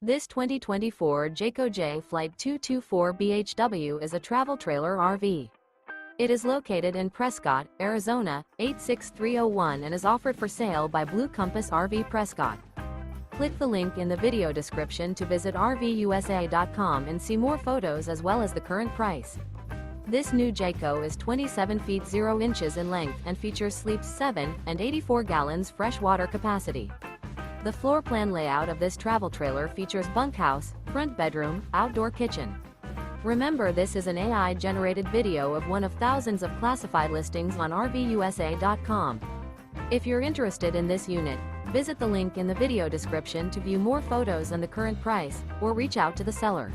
This 2024 Jayco Jay Flight 224 BHW is a travel trailer RV. It is located in Prescott, Arizona, 86301 and is offered for sale by Blue Compass RV Prescott. Click the link in the video description to visit RVUSA.com and see more photos as well as the current price. This new Jayco is 27 feet 0 inches in length and features sleeps 7 and 84 gallons fresh water capacity. The floor plan layout of this travel trailer features bunkhouse, front bedroom, outdoor kitchen. Remember, this is an AI-generated video of one of thousands of classified listings on RVUSA.com. If you're interested in this unit, visit the link in the video description to view more photos and the current price, or reach out to the seller.